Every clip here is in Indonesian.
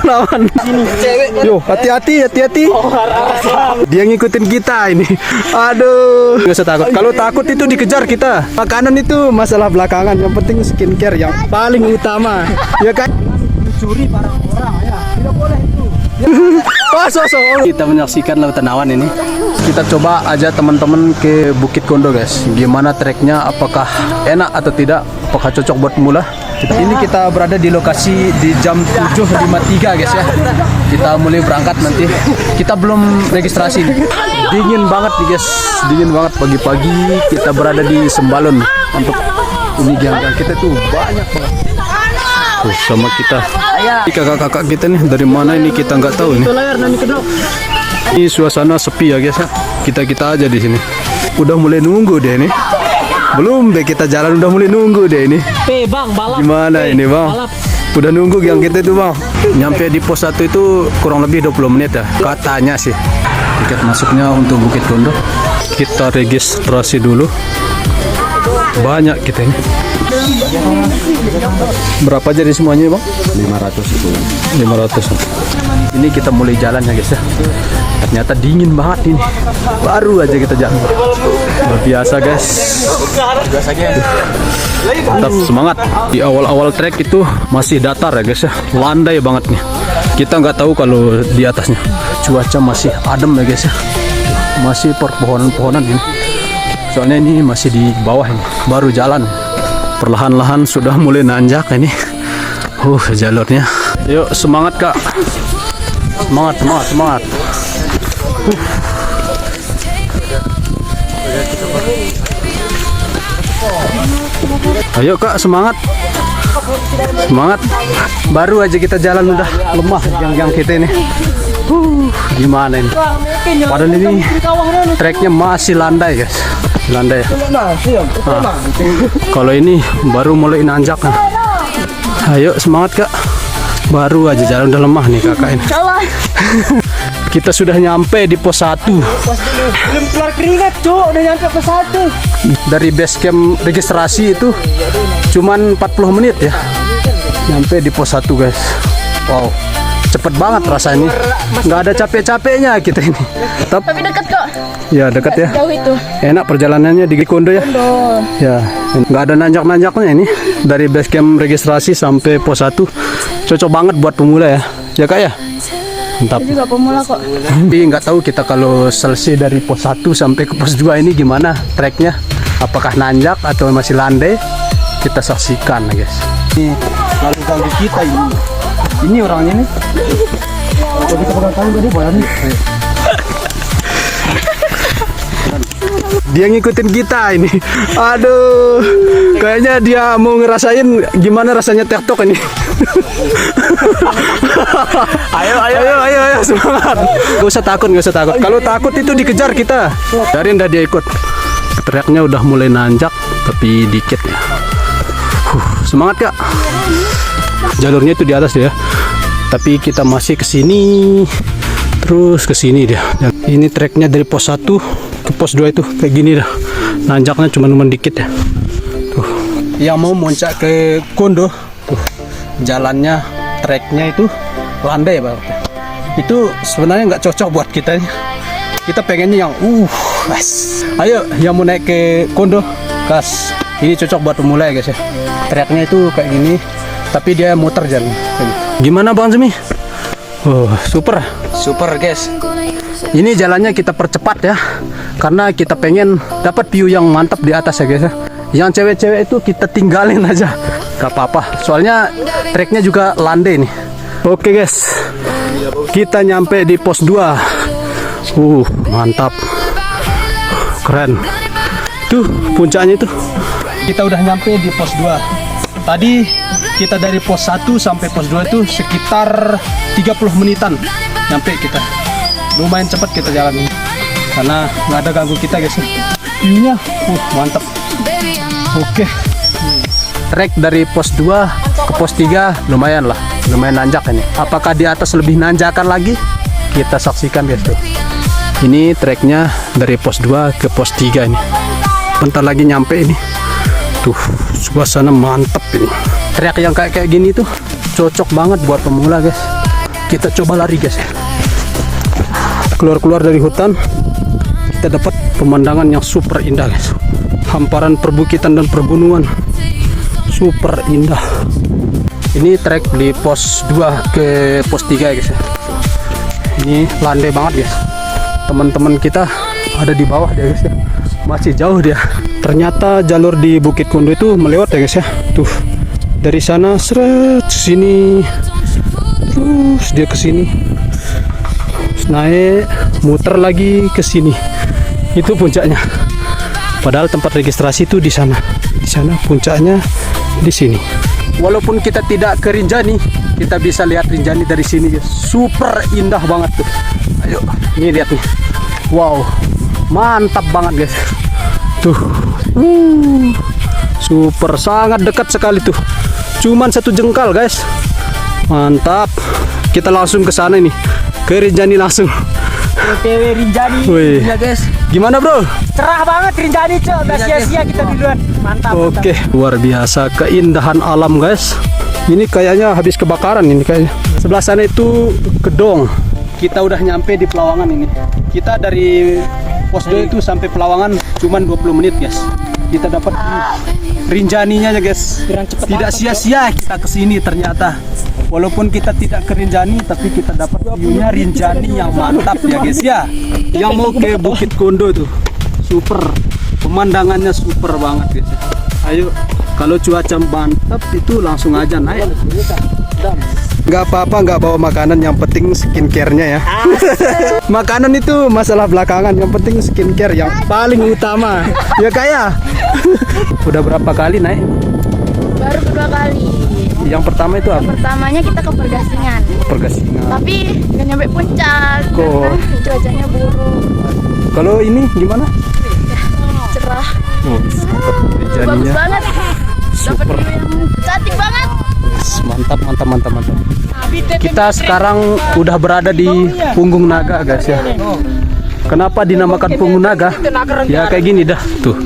lawan. Yo, hati-hati. Dia ngikutin kita ini. Aduh, nggak usah takut. Kalau takut itu dikejar kita. Makanan itu masalah belakangan. Yang penting skincare yang paling utama. Ya kan? Mencuri barang orang ya. Tidak boleh itu. Kita menyaksikan lautan awan ini. Kita coba aja teman-teman ke Bukit Kondo guys. Gimana treknya? Apakah enak atau tidak? Apakah cocok buat pemula? Ini kita berada di lokasi di jam 7.53 guys ya. Kita mulai berangkat nanti. Kita belum registrasi. Dingin banget nih guys. Dingin banget pagi-pagi. Kita berada di Sembalun untuk ini gang kita tuh banyak banget. Tuh, sama kita. Kakak-kakak kita nih dari mana ini kita nggak tahu nih. Ini suasana sepi ya guys ya. Kita aja di sini. Udah mulai nunggu deh nih. Belum deh kita jalan udah mulai nunggu deh ini. Bang, balap. Gimana ini bang? Balap. Udah nunggu yang kita itu bang. Nyampe di pos 1 itu kurang lebih 20 menit ya. Katanya sih. Tiket masuknya untuk Bukit Kondo. Kita registrasi dulu. Banyak kita ini. Berapa jadi semuanya bang? 500 itu. 500. Ini kita mulai jalan ya guys ya. Ternyata dingin banget ini. Baru aja kita jalan. Luar biasa guys. Tetap semangat. Di awal-awal trek itu masih datar ya guys ya. Landai banget nih. Kita nggak tahu kalau di atasnya. Cuaca masih adem ya guys ya. Masih perpohonan-pohonan ini. Soalnya ini masih di bawah ini. Baru jalan. Perlahan-lahan sudah mulai nanjak ini. Jalurnya. Yuk semangat kak. Semangat. Ayo kak semangat. Baru aja kita jalan udah lemah yang kita ini. Gimana ini? Padahal ini treknya masih landai guys. Landai. Kalau ini baru mulai nanjak kan. Ayo semangat kak. Baru aja jalan udah lemah nih kakak ini. Kita sudah nyampe di pos 1. Belum keluar keringat, Cuk. Udah nyampe pos 1. Dari base camp registrasi itu cuman 40 menit ya. Nyampe di pos 1 guys. Wow. Cepet banget rasanya. Nggak ada capek-capeknya kita ini. Tapi dekat kok. Ya dekat ya. Jauh itu. Enak perjalanannya di Kondo ya. Ya. Nggak ada nanjak-nanjaknya ini. Dari base camp registrasi sampai pos 1 cocok banget buat pemula ya. Ya kak ya. Mantap. Juga pemula kok. Tapi nggak tahu kita kalau selesai dari pos 1 sampai ke pos 2 ini gimana treknya. Apakah nanjak atau masih landai? Kita saksikan guys. Ini lalu ganggu kita ini. Ini orangnya nih. Kalau kita pegang tangan tadi boleh nih. Dia ngikutin kita ini. Aduh, kayaknya dia mau ngerasain gimana rasanya TikTok ini. Ayo semangat. Gak usah takut. Kalau takut itu dikejar kita. Biarin dah dia ikut. Teriaknya udah mulai nanjak tapi dikit ya. Semangat kak. Jalurnya itu di atas ya. Tapi kita masih ke sini. Terus ke sini dia. Ini treknya dari pos 1 ke pos 2 itu kayak gini dah. Nanjaknya cuma dikit ya. Tuh. Yang mau muncak ke Kondo, tuh. Jalannya treknya itu landai banget. Itu sebenarnya nggak cocok buat kita. Kita pengennya yang Ayo yang mau naik ke Kondo, gas. Ini cocok buat pemula ya guys ya. Treknya itu kayak gini, tapi dia muter jalan. Gimana Bang Zemi? Super guys. Ini jalannya kita percepat ya, karena kita pengen dapat view yang mantap di atas ya guys ya. Yang cewek-cewek itu kita tinggalin aja, gak apa-apa. Soalnya treknya juga landai nih. Oke guys, kita nyampe di pos 2. Mantap, keren. Tuh puncaknya itu. Kita udah nyampe di pos 2. Tadi kita dari pos 1 sampai pos 2 itu sekitar 30 menitan nyampe kita. Lumayan cepat kita jalan ini karena nggak ada ganggu kita guys. View-nya mantap. Oke. Trek dari pos 2 ke pos 3 lumayan lah. Lumayan nanjak ini. Apakah di atas lebih nanjakan lagi? Kita saksikan guys tuh. Ini treknya dari pos 2 ke pos 3 ini. Bentar lagi nyampe ini. Tuh, suasana mantap ini. Trek yang kayak gini tuh cocok banget buat pemula guys. Kita coba lari guys. Keluar dari hutan, kita dapat pemandangan yang super indah guys. Hamparan perbukitan dan pergunungan super indah. Ini trek di pos 2 ke pos 3 guys ya. Ini landai banget guys. Teman-teman kita ada di bawah dia guys ya. Masih jauh dia. Ternyata jalur di Bukit Kondo itu melewat ya guys ya. Tuh, dari sana seret sini, terus dia ke sini, terus naik, muter lagi ke sini. Itu puncaknya. Padahal tempat registrasi itu di sana. Di sana puncaknya di sini. Walaupun kita tidak ke Rinjani, kita bisa lihat Rinjani dari sini guys. Super indah banget tuh. Ayo, ini lihat nih. Wow, mantap banget guys. Tuh, super, sangat dekat sekali tuh. Cuman 1 jengkal guys. Mantap. Kita langsung ke sana nih. Ke Rinjani langsung. OTW Rinjani. Wih. Ya guys. Gimana bro? Cerah banget Rinjani cok. Gak sia-sia kita duluan. Mantap. Oke, luar biasa keindahan alam guys. Ini kayaknya habis kebakaran ini kayaknya. Sebelah sana itu Kedong. Kita udah nyampe di Pelawangan ini. Kita dari pos 2 itu sampai Pelawangan cuman 20 menit guys. Kita dapat Rinjaninya ya guys. Tidak sia-sia kita kesini ternyata. Walaupun kita tidak ke Rinjani, tapi kita dapat view-nya Rinjani yang mantap ya guys ya. Yang mau ke Bukit Kondo tuh super, pemandangannya super banget guys ya. Ayo, kalau cuaca mantap itu langsung aja naik. Nggak apa-apa, nggak bawa makanan, yang penting skincare-nya ya. Makanan itu masalah belakangan, yang penting skincare yang paling utama. Ya kayak. Udah berapa kali naik? Baru kedua kali. Yang pertama itu apa? Pertamanya kita ke Pergasingan. Pergasingan. Tapi nggak nyampe puncak Kok? karena cuacanya buruk. Kalau ini gimana? Cerah. Oh, Bagus Rinjaninya banget. Dapat view yang cantik banget. mantap, mantap, mantap, mantap. Kita sekarang udah berada di Punggung Naga guys ya. Kenapa dinamakan Punggung Naga? Ya kayak gini dah tuh,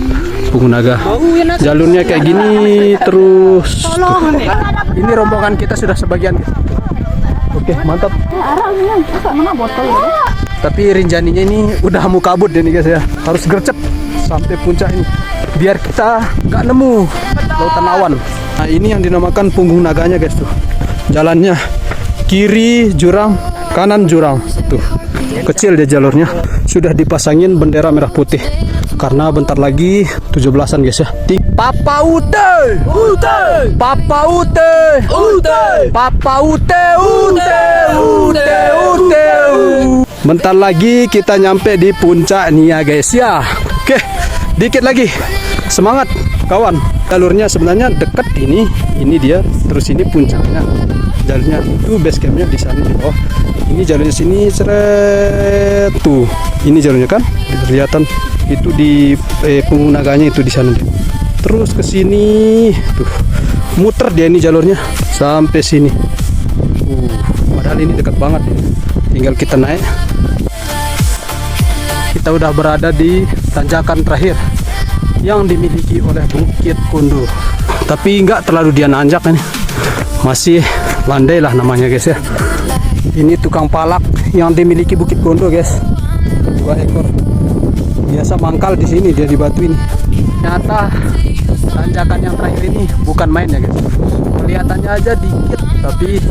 Punggung Naga. Jalurnya kayak gini terus. Tuh. Ini rombongan kita sudah sebagian. Oke, mantap. Tapi Rinjaninya ini udah mau kabut ya nih guys ya. Harus gercep sampai puncak ini. Biar kita nggak nemu lautan awan. Nah ini yang dinamakan Punggung Naganya guys tuh. Jalannya kiri jurang, kanan jurang. Tuh, kecil dia jalurnya. Sudah dipasangin bendera merah putih. Karena bentar lagi 17-an guys ya. Papa Ute, Ute, Papa Ute, Ute, Papa Ute, Ute, Ute, Ute. Bentar lagi kita nyampe di puncak nih ya guys ya. Oke, dikit lagi. Semangat kawan. Jalurnya sebenarnya dekat ini dia, terus ini puncaknya. Jalurnya itu base campnya di sana di bawah. Ini jalurnya sini seret tuh. Ini jalurnya kan kelihatan itu di Punggung Naganya itu di sana. Terus ke sini tuh. Muter dia ini jalurnya sampai sini. Padahal ini dekat banget. Tinggal kita naik. Kita udah berada di tanjakan terakhir yang dimiliki oleh Bukit Kondo. Tapi nggak terlalu dia nanjak ini. Masih landai lah namanya guys ya. Ini tukang palak yang dimiliki Bukit Kondo guys. 2 ekor. Biasa mangkal di sini dia di batu ini. Ternyata tanjakan yang terakhir ini bukan main ya guys. Kelihatannya aja dikit, tapi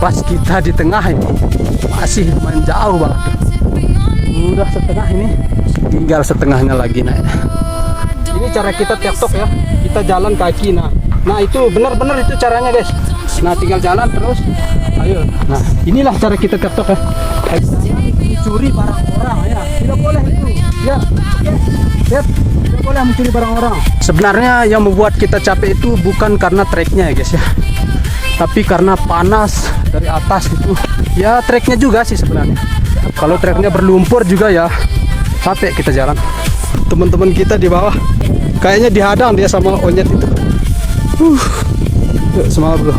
pas kita di tengah ini masih main jauh banget. Udah setengah ini, tinggal setengahnya lagi naik. Ini cara kita tiktok ya. Kita jalan kaki. Nah itu benar-benar itu caranya guys. Nah tinggal jalan terus. Ayo. Nah inilah cara kita tiktok ya. Mencuri barang orang ya. Tidak boleh itu. Ya. Lihat. Tidak boleh mencuri barang orang. Sebenarnya yang membuat kita capek itu bukan karena treknya ya guys ya. Tapi karena panas dari atas itu. Ya treknya juga sih sebenarnya. Kalau treknya berlumpur juga ya capek kita jalan. Teman-teman kita di bawah kayaknya dihadang dia sama onyet itu. Yuk, semangat bro.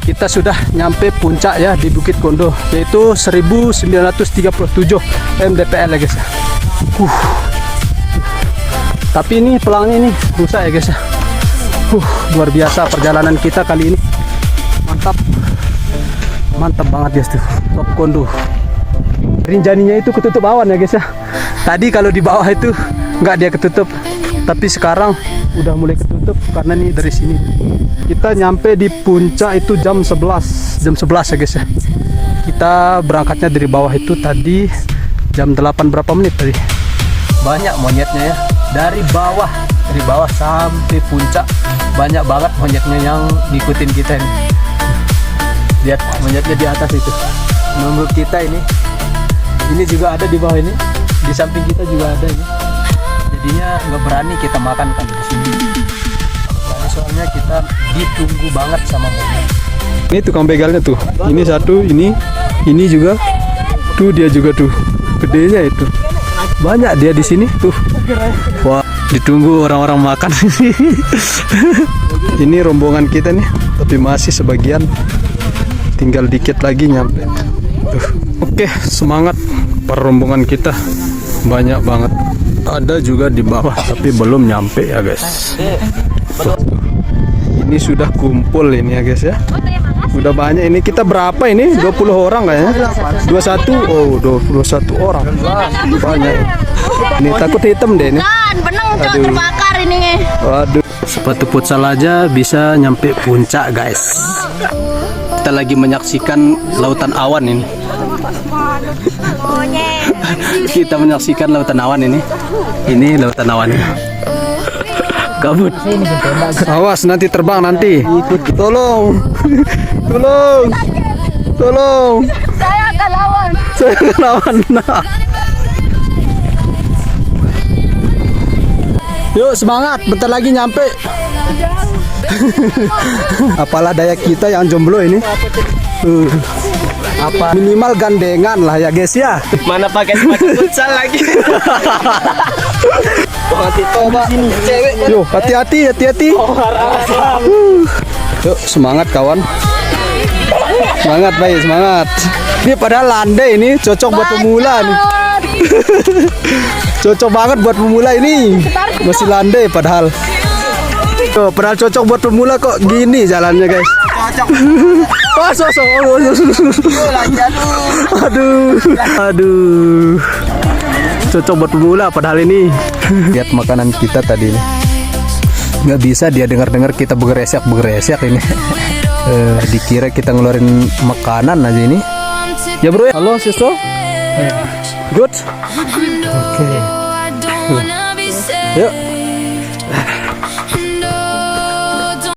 Kita sudah nyampe puncak ya di Bukit Kondo, yaitu 1937 mdpl ya guys. Tapi ini pelangnya ini rusak ya guys ya. Luar biasa perjalanan kita kali ini. mantap. Mantap banget guys tuh. Top kondo. Rinjaninya itu ketutup awan ya guys ya. Tadi kalau di bawah itu nggak dia ketutup. Tapi sekarang udah mulai ketutup karena nih dari sini. Kita nyampe di puncak itu jam 11. Jam 11 ya guys ya. Kita berangkatnya dari bawah itu tadi jam 8 berapa menit tadi. Banyak monyetnya ya. Dari bawah sampai puncak banyak banget monyetnya yang ngikutin kita ini. Lihat monyetnya di atas itu nunggu kita ini. Ini juga ada di bawah ini, di samping kita juga ada ini. Jadinya nggak berani kita makan kan di sini. Soalnya kita ditunggu banget sama monyet. Ini tukang begalnya tuh. Ini satu, ini juga. Tuh dia juga tuh. Gedenya itu. Banyak dia di sini tuh. Wah, ditunggu orang-orang makan. Ini rombongan kita nih, tapi masih sebagian. Tinggal dikit lagi nyampe. Oke, semangat para rombongan kita. Banyak banget. Ada juga di bawah tapi belum nyampe ya guys. Tuh. Ini sudah kumpul ini ya guys ya. Udah banyak ini. Kita berapa ini? 20 orang kayaknya. 21. Oh, 21 orang. Banyak. Ini takut hitam deh ini. Kan, benang cok terbakar ini. Waduh. Sepatu futsal aja bisa nyampe puncak guys. Kita lagi menyaksikan lautan awan ini. Kita menyaksikan lautan awan ini. Ini lautan awan. Kabut. Awas nanti terbang nanti. Tolong. Tolong. Tolong. Saya akan lawan. Saya akan lawan. Nah. Yuk semangat, bentar lagi nyampe. Apalah daya kita yang jomblo ini. Apa minimal gandengan lah ya guys ya. Mana pakai sepatu futsal lagi. Yuk hati-hati. Yuk semangat kawan. Semangat baik, semangat. Ini padahal landai ini cocok buat pemula nih. Cocok banget buat pemula ini. Masih landai padahal. Tuh, padahal cocok buat pemula kok gini jalannya guys. Oh, sosok. Aduh. Cocok buat pemula padahal ini. Lihat makanan kita tadi ini. Nggak bisa dia dengar kita begeresek ini. Dikira kita ngeluarin makanan aja ini. Ya bro ya. Halo Sisto. Good. Oke. Yuk.